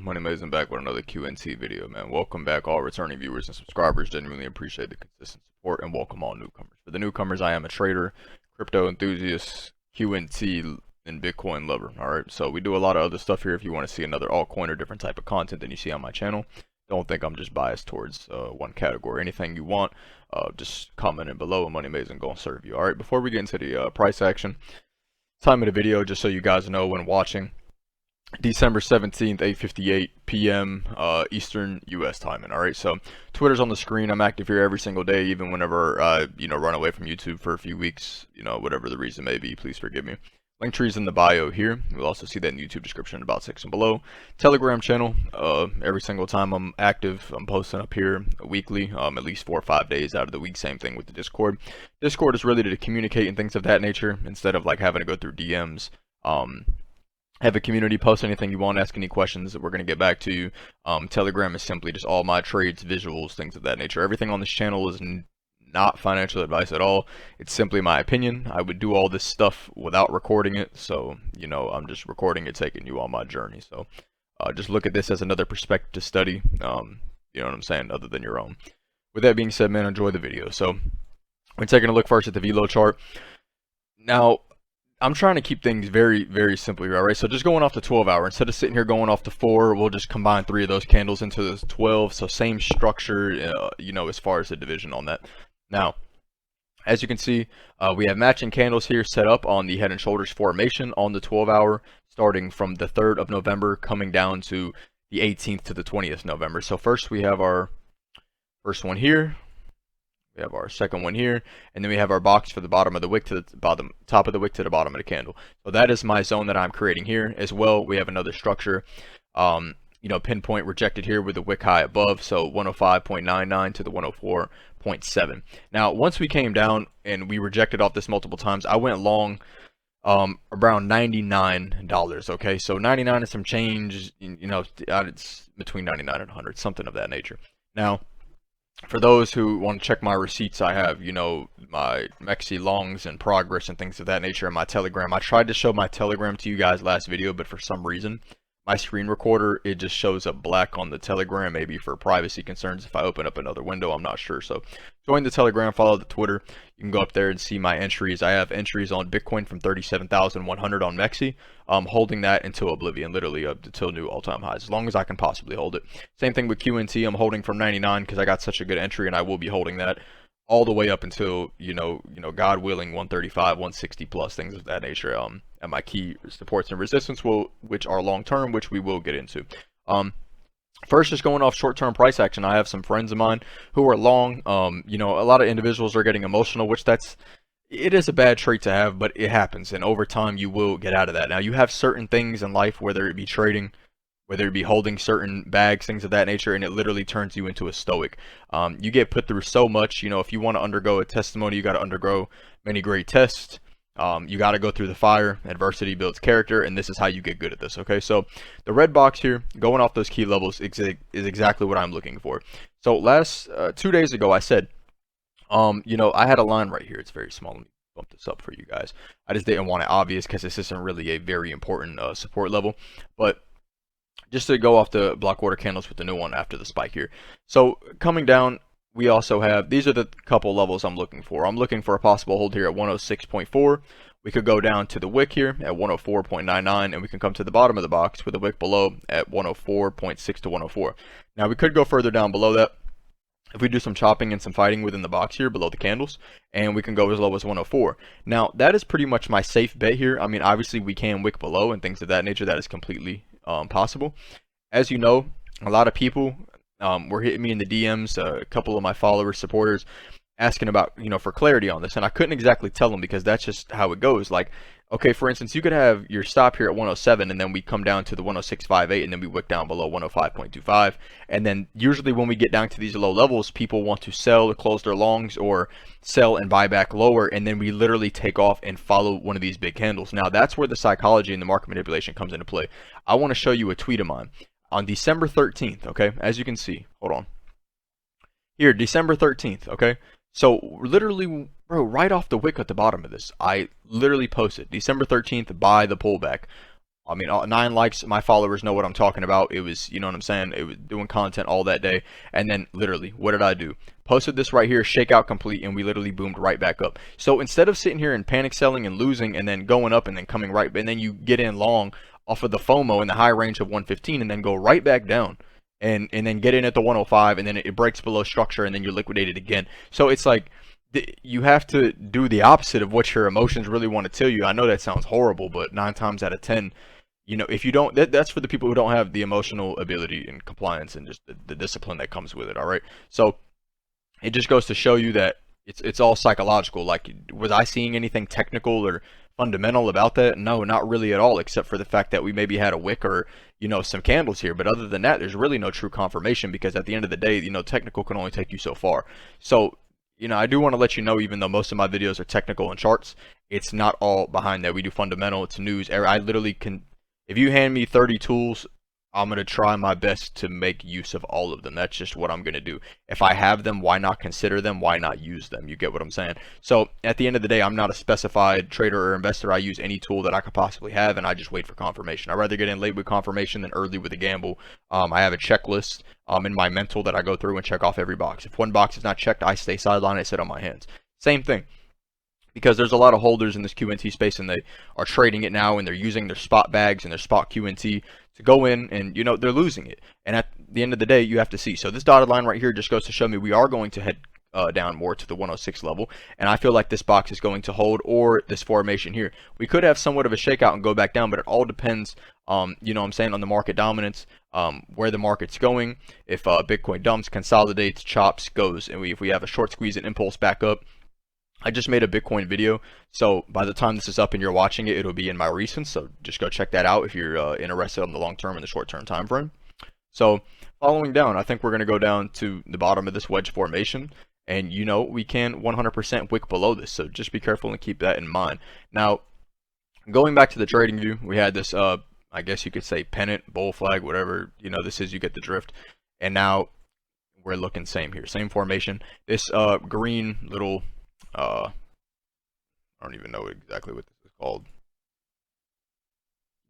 everyone? Money Mazin back with another QNT video, man. Welcome back all returning viewers and subscribers. Genuinely appreciate the consistent support and welcome all newcomers. For the newcomers, I am a trader, crypto enthusiast, QNT, and Bitcoin lover. Alright, so we do a lot of other stuff here. If you want to see another altcoin or different type of content than you see on my channel, don't think I'm just biased towards one category. Anything you want, just comment in below and Money Mazin gonna serve you. Alright, before we get into the price action, time of the video, just so you guys know when watching. December 17th, 8:58 p.m. Eastern U.S. timing. All right, so Twitter's on the screen. I'm active here every single day, even whenever I, run away from YouTube for a few weeks. Whatever the reason may be, please forgive me. Link tree's in the bio here. You'll also see that in the YouTube description about section below. Telegram channel. Every single time I'm active, I'm posting up here weekly, at least 4 or 5 days out of the week. Same thing with the Discord. Discord is really to communicate and things of that nature instead of like having to go through DMs. Have a community, post anything you want, ask any questions that we're going to get back to you. Telegram is simply just all my trades, visuals, things of that nature. Everything on this channel is not financial advice at all. It's simply my opinion. I would do all this stuff without recording it, so I'm just recording it, taking you on my journey. So just look at this as another perspective to study, you know what I'm saying, other than your own. With that being said, man, enjoy the video. So we're taking a look first at the VLO chart. Now, I'm trying to keep things very, very simple here, alright? So just going off the 12 hour, instead of sitting here going off the 4, we'll just combine 3 of those candles into the 12. So same structure, as far as the division on that. Now, as you can see, we have matching candles here set up on the head and shoulders formation on the 12 hour, starting from the 3rd of November, coming down to the 18th to the 20th November. So first we have our first one here. We have our second one here, and then we have our box for the bottom of the wick to the top of the wick to the bottom of the candle. So that is my zone that I'm creating here. As well, we have another structure, pinpoint rejected here with the wick high above, so 105.99 to the 104.7. Now, once we came down and we rejected off this multiple times, I went long around $99. Okay, so 99 and some change, it's between 99 and 100, something of that nature. Now, for those who want to check my receipts, I have, my Mexi longs and progress and things of that nature in my Telegram. I tried to show my Telegram to you guys last video, but for some reason, my screen recorder, it just shows up black on the Telegram, maybe for privacy concerns. If I open up another window, I'm not sure. So join the Telegram, follow the Twitter. You can go up there and see my entries. I have entries on Bitcoin from 37,100 on Mexi. Holding that until oblivion, literally up until new all-time highs, as long as I can possibly hold it. Same thing with QNT. I'm holding from 99 because I got such a good entry, and I will be holding that all the way up until, God willing, 135, 160 plus, things of that nature. And my key supports and resistance which are long-term, which we will get into. First, just going off short-term price action, I have some friends of mine who are long. A lot of individuals are getting emotional, which it is a bad trait to have, but it happens, and over time you will get out of that. Now, you have certain things in life, whether it be trading, whether it be holding certain bags, things of that nature, and it literally turns you into a stoic. You get put through so much. If you want to undergo a testimony, you got to undergo many great tests. You got to go through the fire. Adversity builds character, and this is how you get good at this. Okay, so the red box here, going off those key levels, is exactly what I'm looking for. So last 2 days ago, I said, I had a line right here. It's very small. Let me bump this up for you guys. I just didn't want it obvious because this isn't really a very important support level, but just to go off the block order candles with the new one after the spike here. So coming down, we also have, these are the couple levels I'm looking for. I'm looking for a possible hold here at 106.4. We could go down to the wick here at 104.99, and we can come to the bottom of the box with the wick below at 104.6 to 104. Now, we could go further down below that if we do some chopping and some fighting within the box here below the candles, and we can go as low as 104. Now, that is pretty much my safe bet here. I mean, obviously, we can wick below and things of that nature. That is completely possible. As you know, a lot of people were hitting me in the DMs, a couple of my followers, supporters, asking about, for clarity on this, and I couldn't exactly tell them because that's just how it goes. Like, okay, for instance, you could have your stop here at 107, and then we come down to the 106.58, and then we wick down below 105.25, and then usually when we get down to these low levels, people want to sell or close their longs or sell and buy back lower, and then we literally take off and follow one of these big candles. Now, that's where the psychology and the market manipulation comes into play. I want to show you a tweet of mine on December 13th, okay? As you can see, hold on. Here, December 13th, okay? So literally, bro, right off the wick at the bottom of this, I literally posted December 13th, buy the pullback. I mean, 9 likes. My followers know what I'm talking about. It was, you know what I'm saying? It was doing content all that day. And then literally, what did I do? Posted this right here, shakeout complete, and we literally boomed right back up. So instead of sitting here and panic selling and losing and then going up and then coming right, and then you get in long off of the FOMO in the high range of 115 and then go right back down. And then get in at the 105 and then it breaks below structure and then you're liquidated again. So it's like you have to do the opposite of what your emotions really want to tell you. I know that sounds horrible, but 9 times out of 10, you know, if you don't, that's for the people who don't have the emotional ability and compliance and just the discipline that comes with it. All right. So it just goes to show you that it's all psychological. Like, was I seeing anything technical or fundamental about that? No, not really at all, except for the fact that we maybe had a wick or, you know, some candles here. But other than that, there's really no true confirmation, because at the end of the day, you know, technical can only take you so far. So, you know, I do want to let you know, even though most of my videos are technical and charts, it's not all behind that. We do fundamental, it's news. I literally can, if you hand me 30 tools, I'm going to try my best to make use of all of them. That's just what I'm going to do. If I have them, why not consider them? Why not use them? You get what I'm saying? So at the end of the day, I'm not a specified trader or investor. I use any tool that I could possibly have, and I just wait for confirmation. I'd rather get in late with confirmation than early with a gamble. I have a checklist in my mental that I go through and check off every box. If one box is not checked, I stay sidelined. I sit on my hands. Same thing. Because there's a lot of holders in this QNT space, and they are trading it now, and they're using their spot bags and their spot QNT to go in, and you know, they're losing it. And at the end of the day, you have to see. So this dotted line right here just goes to show me we are going to head down more to the 106 level, and I feel like this box is going to hold, or this formation here. We could have somewhat of a shakeout and go back down, but it all depends, you know what I'm saying, on the market dominance, where the market's going. If Bitcoin dumps, consolidates, chops, goes, and if we have a short squeeze and impulse back up. I just made a Bitcoin video, so by the time this is up and you're watching it, it'll be in my recents, so just go check that out if you're interested on the long term and the short term time frame. So following down, I think we're going to go down to the bottom of this wedge formation, and you know, we can 100% wick below this, so just be careful and keep that in mind. Now, going back to the trading view, we had this, I guess you could say pennant, bull flag, whatever, you know, this is, you get the drift, and now we're looking same here, same formation. This green little... I don't even know exactly what this is called.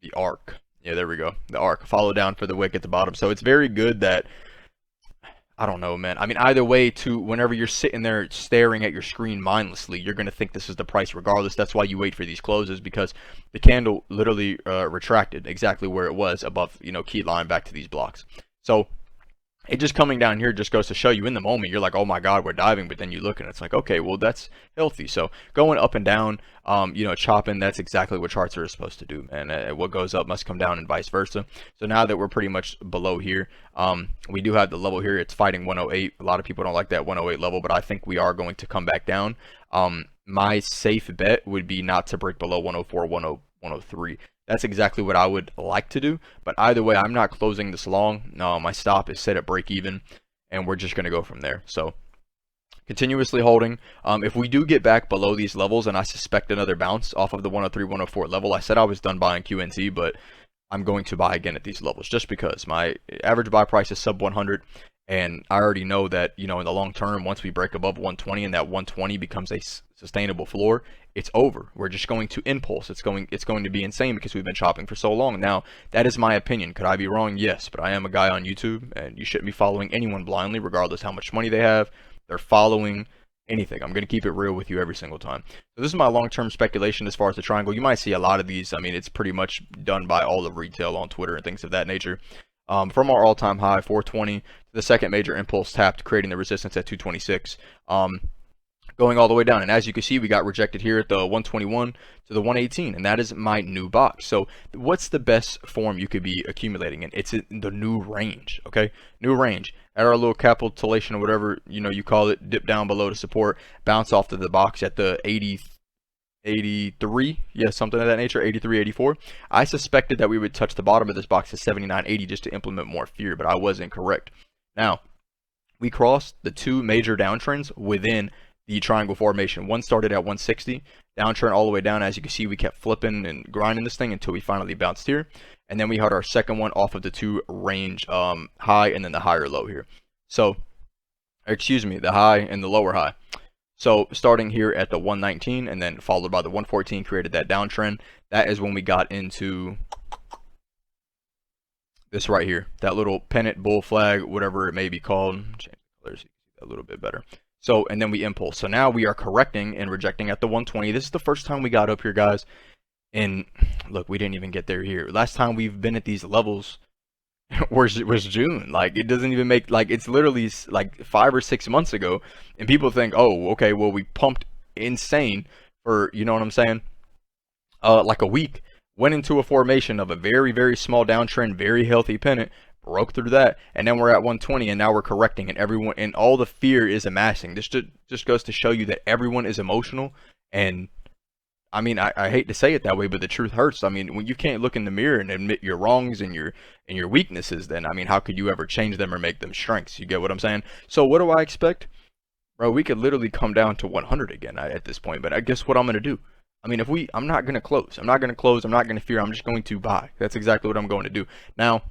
The arc. Yeah, there we go. The arc. Follow down for the wick at the bottom. So it's very good that, I don't know, man. I mean, either way, too, whenever you're sitting there staring at your screen mindlessly, you're going to think this is the price regardless. That's why you wait for these closes, because the candle literally retracted exactly where it was above, you know, key line back to these blocks. So it just coming down here just goes to show you, in the moment, you're like, oh my God, we're diving. But then you look and it's like, okay, well, that's healthy. So going up and down, you know, chopping, that's exactly what charts are supposed to do, man. What goes up must come down and vice versa. So now that we're pretty much below here, we do have the level here. It's fighting 108. A lot of people don't like that 108 level, but I think we are going to come back down. My safe bet would be not to break below 104, 103. That's exactly what I would like to do, but either way, I'm not closing this long. No, my stop is set at break even, and we're just going to go from there. So continuously holding. If we do get back below these levels, and I suspect another bounce off of the 103, 104 level, I said I was done buying QNT, but I'm going to buy again at these levels just because my average buy price is sub 100. And I already know that, you know, in the long term, once we break above 120 and that 120 becomes a sustainable floor, it's over. We're just going to impulse. It's going to be insane because we've been chopping for so long. Now, that is my opinion. Could I be wrong? Yes, but I am a guy on YouTube, and you shouldn't be following anyone blindly, regardless how much money they have. They're following anything. I'm going to keep it real with you every single time. So this is my long-term speculation as far as the triangle. You might see a lot of these. I mean, it's pretty much done by all of retail on Twitter and things of that nature. From our all-time high, 420, to the second major impulse tapped, creating the resistance at 226, going all the way down. And as you can see, we got rejected here at the 121 to the 118, and that is my new box. So what's the best form you could be accumulating in? It's in the new range, okay? New range. At our little capitulation or whatever, you know, you call it, dip down below to support, bounce off to the box at the 83, yeah, something of that nature, 83, 84. I suspected that we would touch the bottom of this box at 79.80 just to implement more fear, but I was incorrect. Now, we crossed the two major downtrends within the triangle formation. One started at 160, downtrend all the way down. As you can see, we kept flipping and grinding this thing until we finally bounced here. And then we had our second one off of the two range high and then the higher low here. So, excuse me, the high and the lower high. So starting here at the 119 and then followed by the 114 created that downtrend. That is when we got into this right here, that little pennant, bull flag, whatever it may be called. Change the colors so you can see that a little bit better. So, and then we impulse. So now we are correcting and rejecting at the 120. This is the first time we got up here, guys. And look, we didn't even get there here. Last time we've been at these levels was June. Like, it doesn't even make, like, it's literally like 5 or 6 months ago. And people think, oh, okay, well, we pumped insane for, you know what I'm saying? Like a week. Went into a formation of a very, very small downtrend, very healthy pennant, broke through that, and then we're at 120, and now we're correcting, and everyone, and all the fear is amassing. This just goes to show you that everyone is emotional, and I mean, I hate to say it that way, but the truth hurts. I mean, when you can't look in the mirror and admit your wrongs and your weaknesses, then I mean, how could you ever change them or make them strengths? You get what I'm saying? So what do I expect? Bro, we could literally come down to 100 again at this point, but I guess what I'm gonna do. I mean, I'm not going to close. I'm not going to close. I'm not going to fear. I'm just going to buy. That's exactly what I'm going to do. Now,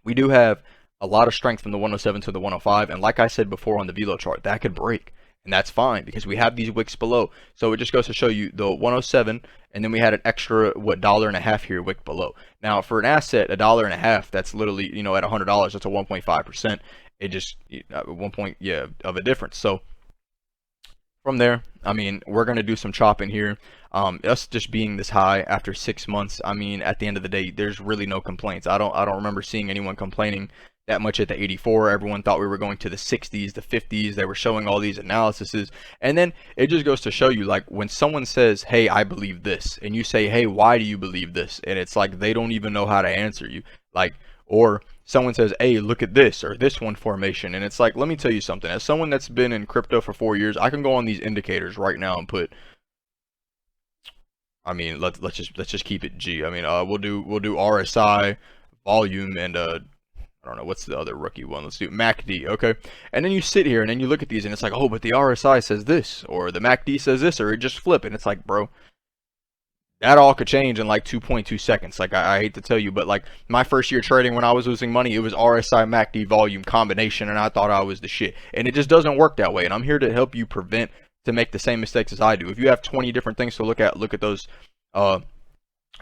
we do have a lot of strength from the 107 to the 105. And like I said before on the velo chart, that could break. And that's fine because we have these wicks below. So it just goes to show you the 107. And then we had an extra, what, $1.50 here wick below. Now, for an asset, $1.50, that's literally, you know, at $100, that's a 1.5%. It just, 1 point, yeah, of a difference. So, from there, I mean, we're going to do some chopping here. Us just being this high after 6 months, I mean, at the end of the day, there's really no complaints. I don't remember seeing anyone complaining that much at the 84. Everyone thought we were going to the 60s, the 50s. They were showing all these analyses. And then it just goes to show you, like, when someone says, hey, I believe this, and you say, hey, why do you believe this? And it's like they don't even know how to answer you. Like, or someone says, hey, look at this or this one formation, and it's like, let me tell you something. As someone that's been in crypto for 4 years, I can go on these indicators right now and put, I mean, let's just keep it G. I mean, we'll do RSI, volume, and I don't know what's the other rookie one. Let's do MACD, okay? And then you sit here and then you look at these and it's like, oh, but the RSI says this, or the MACD says this, or it just flip, and it's like, bro, that all could change in like 2.2 seconds. Like, I hate to tell you, but like my first year trading when I was losing money, it was RSI MACD volume combination, and I thought I was the shit. And it just doesn't work that way. And I'm here to help you prevent to make the same mistakes as I do. If you have 20 different things to look at those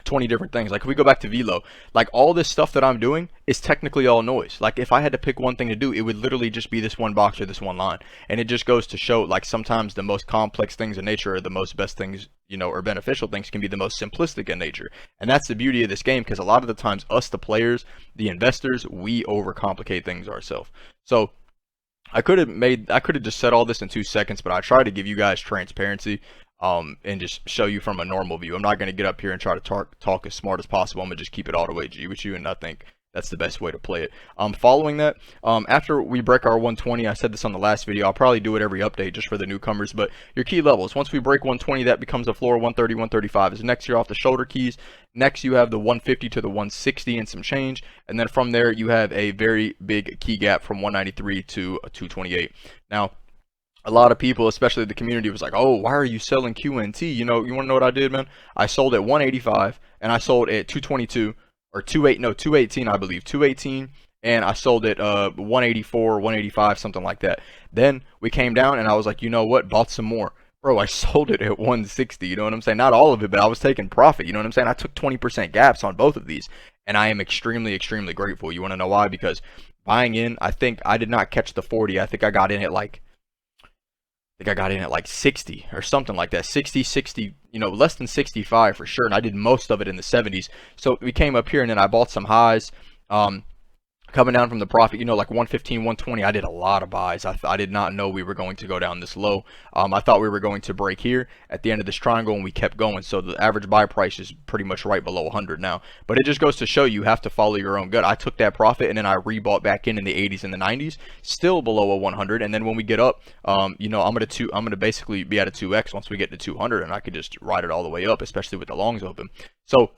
20 different things. Like, if we go back to velo, like, all this stuff that I'm doing is technically all noise. Like, if I had to pick one thing to do, it would literally just be this one box or this one line. And it just goes to show, like, sometimes the most complex things in nature are the most best things, you know, or beneficial things can be the most simplistic in nature. And that's the beauty of this game, because a lot of the times us, the players, the investors, we overcomplicate things ourselves. So I could have just said all this in 2 seconds, but I try to give you guys transparency. And just show you from a normal view. I'm not going to get up here and try to talk as smart as possible. I'm going to just keep it all the way G with you, and I think that's the best way to play it. Following that, after we break our 120, I said this on the last video, I'll probably do it every update just for the newcomers, but your key levels, once we break 120, that becomes a floor. 130, 135 is next. You're off the shoulder keys. Next, you have the 150 to the 160 and some change, and then from there, you have a very big key gap from 193 to 228. Now, a lot of people, especially the community, was like, oh, why are you selling QNT? You know, you want to know what I did, man? I sold at 185, and I sold at 222, or 218, I believe, 218, and I sold at 184, 185, something like that. Then we came down, and I was like, you know what? Bought some more. Bro, I sold it at 160, you know what I'm saying? Not all of it, but I was taking profit, you know what I'm saying? I took 20% gaps on both of these, and I am extremely, extremely grateful. You want to know why? Because buying in, I think I did not catch the 40. I think I got in at like 60 or something like that. 60, you know, less than 65 for sure. And I did most of it in the 70s. So we came up here and then I bought some highs. Coming down from the profit, you know, like 115, 120, I did a lot of buys. I did not know we were going to go down this low. I thought we were going to break here at the end of this triangle, and we kept going. So the average buy price is pretty much right below 100 now. But it just goes to show you have to follow your own gut. I took that profit, and then I rebought back in the 80s and the 90s, still below a 100. And then when we get up, you know, I'm gonna basically be at a 2x once we get to 200, and I could just ride it all the way up, especially with the longs open. So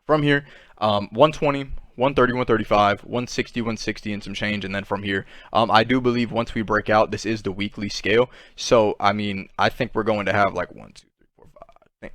from here, 120. 130, 135, 160, 160, and some change, and then from here, I do believe once we break out, this is the weekly scale. So, I mean, I think we're going to have like 1, 2, 3, 4, 5.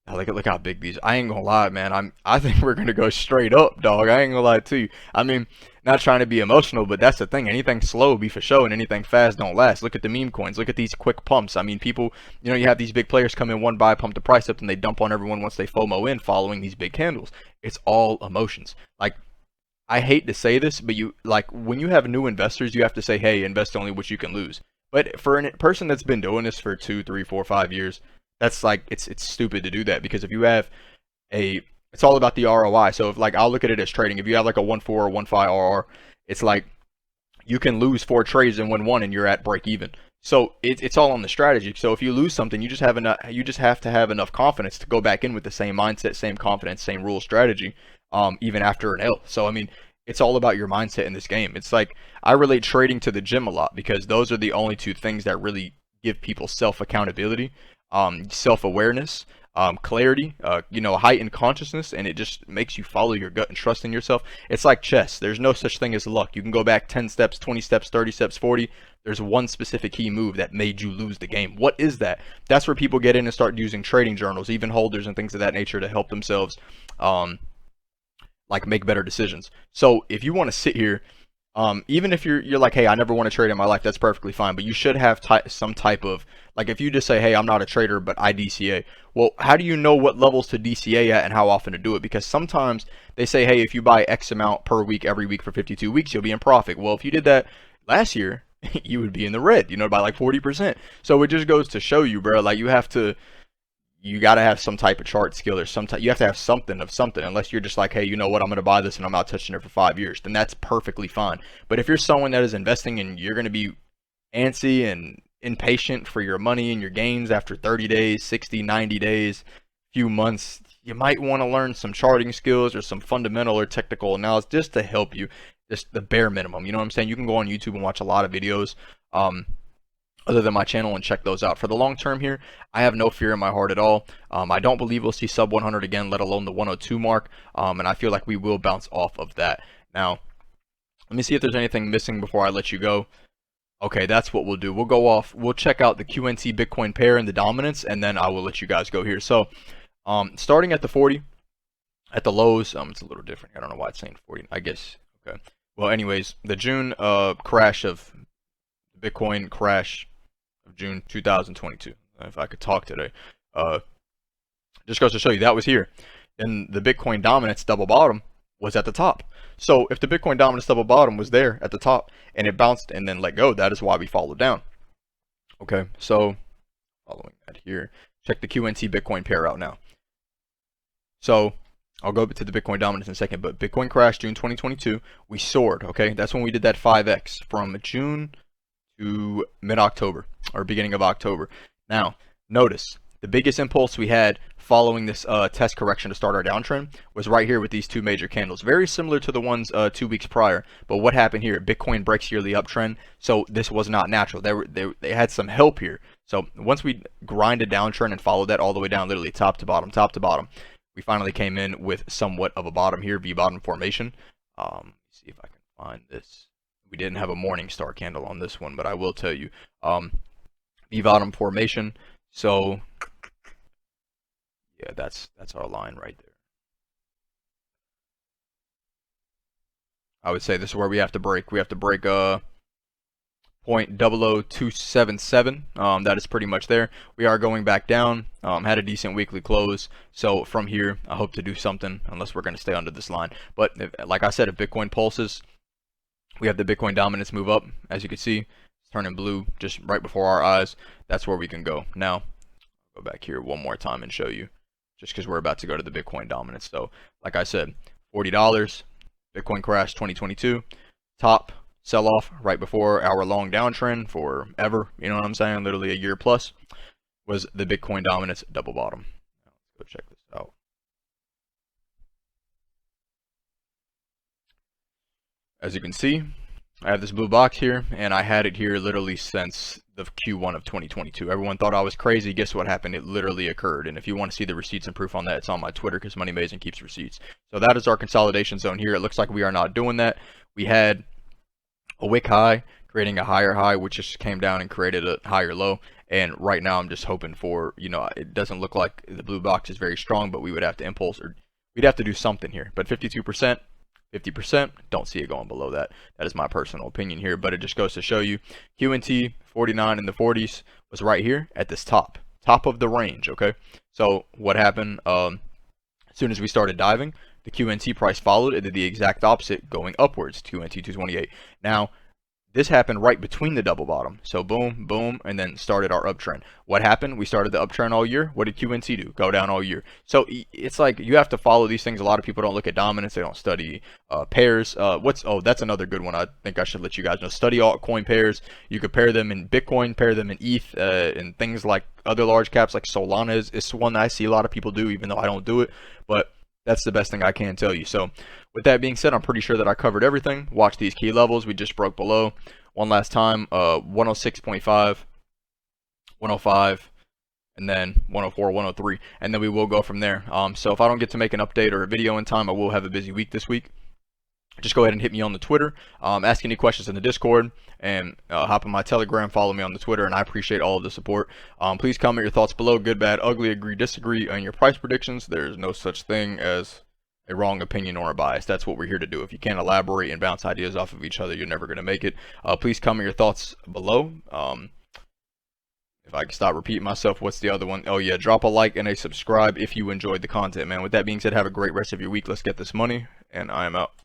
Now look how big these. I ain't gonna lie, man. I think we're gonna go straight up, dog. I ain't gonna lie to you. I mean, not trying to be emotional, but that's the thing. Anything slow be for show, and anything fast don't last. Look at the meme coins. Look at these quick pumps. I mean, people, you have these big players come in, one buy, pump the price up, and they dump on everyone once they FOMO in, following these big candles. It's all emotions. Like, I hate to say this, but when you have new investors, you have to say, hey, invest only what you can lose. But for a person that's been doing this for 2, 3, 4, 5 years, that's like it's stupid to do that, because if you have it's all about the ROI. So if, like, I'll look at it as trading. If you have like a 1.4 or 1.5 RR, it's like you can lose 4 trades and win one, and you're at break even. So it's all on the strategy. So if you lose something, you just have to have enough confidence to go back in with the same mindset, same confidence, same rule strategy, even after an L. So I mean, it's all about your mindset in this game. It's like, I relate trading to the gym a lot, because those are the only two things that really give people self accountability, self awareness, clarity, heightened consciousness, and it just makes you follow your gut and trust in yourself. It's like chess. There's no such thing as luck. You can go back 10 steps, 20 steps, 30 steps, 40. There's one specific key move that made you lose the game. What is that? That's where people get in and start using trading journals, even holders and things of that nature, to help themselves make better decisions. So if you want to sit here, even if you're like, hey, I never want to trade in my life, that's perfectly fine. But you should have some type of, like, if you just say, hey, I'm not a trader, but I DCA. Well, how do you know what levels to DCA at and how often to do it? Because sometimes they say, hey, if you buy X amount per week every week for 52 weeks, you'll be in profit. Well, if you did that last year, you would be in the red, by like 40%. So it just goes to show you, bro, like, you got to have some type of chart skill, or you have to have something of something, unless you're just like, hey, you know what, I'm going to buy this and I'm not touching it for 5 years. Then that's perfectly fine. But if you're someone that is investing and you're going to be antsy and impatient for your money and your gains after 30 days, 60, 90 days, few months, you might want to learn some charting skills or some fundamental or technical analysis, just to help you, just the bare minimum. You know what I'm saying? You can go on YouTube and watch a lot of videos other than my channel, and check those out. For the long term here, I have no fear in my heart at all. I don't believe we'll see sub 100 again, let alone the 102 mark, and I feel like we will bounce off of that. Now, let me see if there's anything missing before I let you go. Okay, that's what we'll do. We'll go off. We'll check out the QNT Bitcoin pair and the dominance, and then I will let you guys go here. So, starting at the 40, at the lows, it's a little different. I don't know why it's saying 40. I guess, okay. Well, anyways, the June crash of Bitcoin crash of June 2022. If I could talk today, just goes to show you that was here, and the Bitcoin dominance double bottom was at the top. So if the Bitcoin dominance double bottom was there at the top and it bounced and then let go, that is why we followed down. Okay, so following that here, check the QNT Bitcoin pair out now. So I'll go to the Bitcoin dominance in a second, but Bitcoin crashed June 2022. We soared. Okay, that's when we did that 5x from June to mid-October, or beginning of October. Now, notice the biggest impulse we had following this test correction to start our downtrend was right here with these two major candles, very similar to the ones 2 weeks prior. But what happened here? Bitcoin breaks yearly uptrend, so this was not natural. They had some help here. So once we grinded downtrend and followed that all the way down, literally top to bottom, we finally came in with somewhat of a bottom here, V bottom formation. See if I can find this. We didn't have a morning star candle on this one, but I will tell you, V bottom formation. So yeah, that's our line right there. I would say this is where we have to break. We have to break 0.00277. That is pretty much there. We are going back down. Had a decent weekly close. So from here, I hope to do something, unless we're going to stay under this line. But like I said, if Bitcoin pulses, we have the Bitcoin dominance move up. As you can see, it's turning blue just right before our eyes. That's where we can go. Now, I'll go back here one more time and show you, just because we're about to go to the Bitcoin dominance. So, like I said, $40, Bitcoin crash 2022, top sell-off right before our long downtrend forever, you know what I'm saying, literally a year plus, was the Bitcoin dominance double bottom. Now, let's go check this out. As you can see, I have this blue box here, and I had it here literally since the Q1 of 2022. Everyone thought I was crazy. Guess what happened? It literally occurred. And if you want to see the receipts and proof on that, it's on my Twitter, because Money Mazin keeps receipts. So that is our consolidation zone here. It looks like we are not doing that. We had a wick high, creating a higher high, which just came down and created a higher low. And right now I'm just hoping for, it doesn't look like the blue box is very strong, but we would have to impulse, or we'd have to do something here. But 52%, 50%, don't see it going below that. That is my personal opinion here, but it just goes to show you QNT 49 in the 40s was right here at this top of the range, okay? So what happened, as soon as we started diving, the QNT price followed. It did the exact opposite, going upwards, QNT 228. Now, this happened right between the double bottom. So boom, boom, and then started our uptrend. What happened? We started the uptrend all year. What did QNT do? Go down all year. So it's like you have to follow these things. A lot of people don't look at dominance. They don't study pairs. That's another good one. I think I should let you guys know. Study altcoin pairs. You could pair them in Bitcoin, pair them in ETH, and things like other large caps like Solana is one that I see a lot of people do, even though I don't do it. But that's the best thing I can tell you. So with that being said, I'm pretty sure that I covered everything. Watch these key levels. We just broke below. One last time, 106.5, 105, and then 104, 103, and then we will go from there. So if I don't get to make an update or a video in time, I will have a busy week this week. Just go ahead and hit me on the Twitter, ask any questions in the Discord, and hop on my Telegram, follow me on the Twitter, and I appreciate all of the support. Please comment your thoughts below, good, bad, ugly, agree, disagree, and your price predictions. There's no such thing as a wrong opinion or a bias. That's what we're here to do. If you can't elaborate and bounce ideas off of each other, you're never going to make it. Please comment your thoughts below. If I can stop repeating myself, what's the other one? Oh yeah, drop a like and a subscribe if you enjoyed the content, man. With that being said, have a great rest of your week. Let's get this money, and I am out.